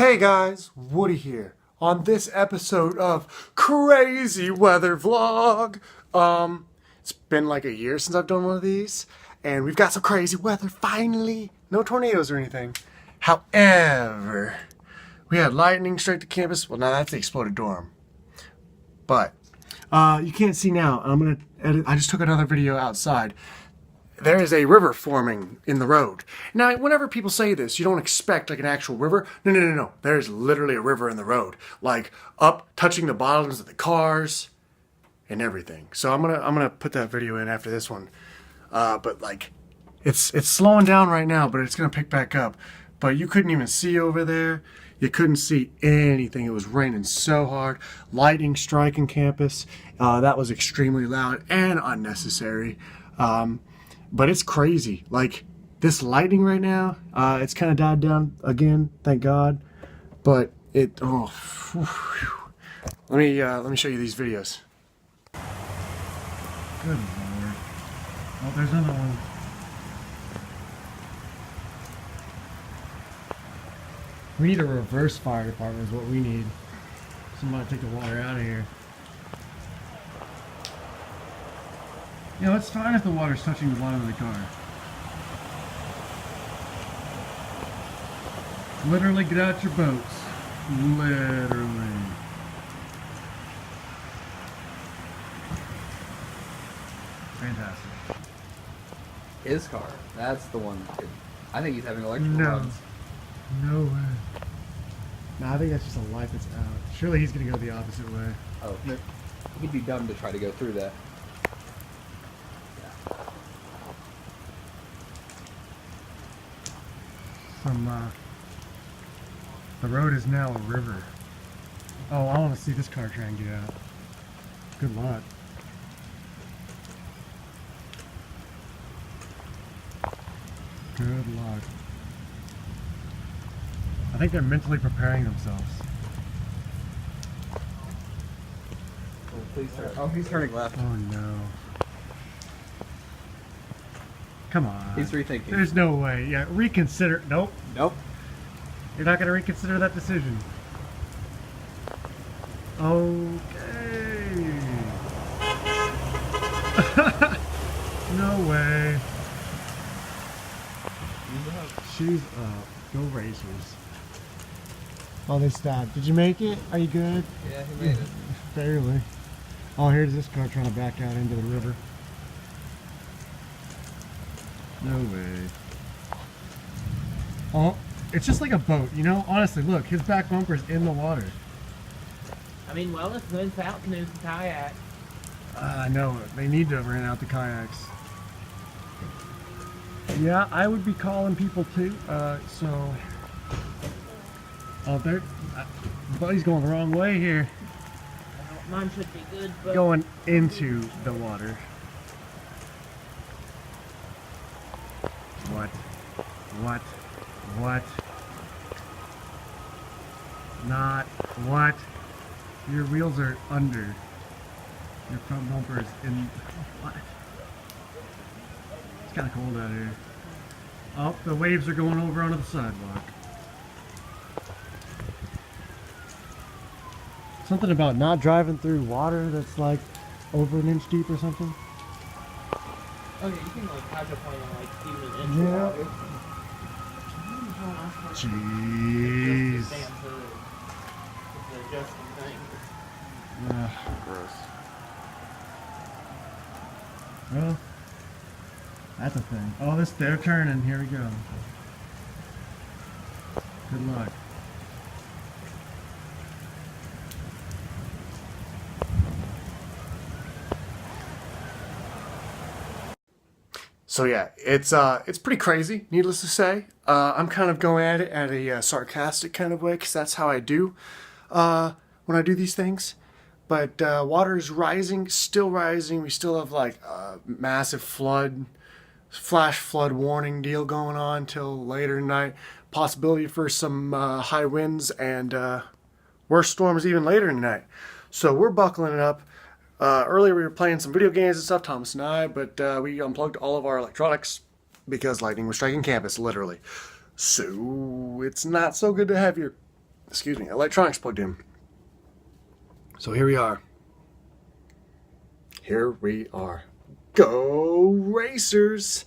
Hey guys, Woody here. On this episode of Crazy Weather Vlog, it's been like a year since I've done one of these, and we've got some crazy weather finally. No tornadoes or anything. However, we had lightning strike the campus. Well, now that's the exploded dorm. But you can't see now. I'm gonna edit. I just took another video outside. There is a river forming in the road. Now, whenever people say this, you don't expect like an actual river. No. There's literally a river in the road, like up touching the bottoms of the cars and everything. So I'm gonna put that video in after this one. But like, it's slowing down right now, but it's gonna pick back up. But you couldn't even see over there. You couldn't see anything. It was raining so hard. Lightning striking campus. That was extremely loud and unnecessary. But it's crazy. Like this lightning right now, it's kind of died down again, thank God. But it, let me show you these videos. Good Lord. Oh, there's another one. We need a reverse fire department is what we need. Somebody take the water out of here. You know, it's fine if the water's touching the bottom of the car. Literally, get out your boats. Literally. Fantastic. His car. That's the one that could. I think he's having electrical No. runs. No way. No, I think that's just a light that's out. Surely he's gonna go the opposite way. Oh, he'd be dumb to try to go through that. The road is now a river. Oh, I want to see this car try and get out. Good luck. Good luck. I think they're mentally preparing themselves. Oh, please turn. Oh, he's turning left. Oh no. Come on. He's rethinking. There's no way. Yeah, reconsider. Nope. Nope. You're not going to reconsider that decision. Okay. No way. Shoes up. Go Racers. Oh, they stopped. Did you make it? Are you good? Yeah, he made it. Barely. Oh, here's this car trying to back out into the river. No way. Oh, it's just like a boat, you know? Honestly, look, his back bumper's in the water. I mean, well, it's moons out canoes and kayaks. I know. They need to rent out the kayaks. Yeah, I would be calling people too. So... Oh, there... Buddy's going the wrong way here. Mine should be good, but... Going into the water. What? Not what? Your wheels are under. Your front bumper is in. What? It's kind of cold out here. Oh, the waves are going over onto the sidewalk. Something about not driving through water that's like over an inch deep or something. Okay, you can like hydroplane on like even an inch Yeah. of water. Jeez. Gross. Well, that's a thing. Oh, they're turning. Here we go. Good luck. So yeah, it's pretty crazy, needless to say. I'm kind of going at it at a sarcastic kind of way, because that's how I do when I do these things. But water is rising, still rising. We still have like a massive flash flood warning deal going on till later tonight. Possibility for some high winds and worse storms even later tonight. So we're buckling it up. Earlier we were playing some video games and stuff, Thomas and I, but we unplugged all of our electronics because lightning was striking campus, literally. So it's not so good to have your electronics plugged in. So here we are. Here we are. Go Racers!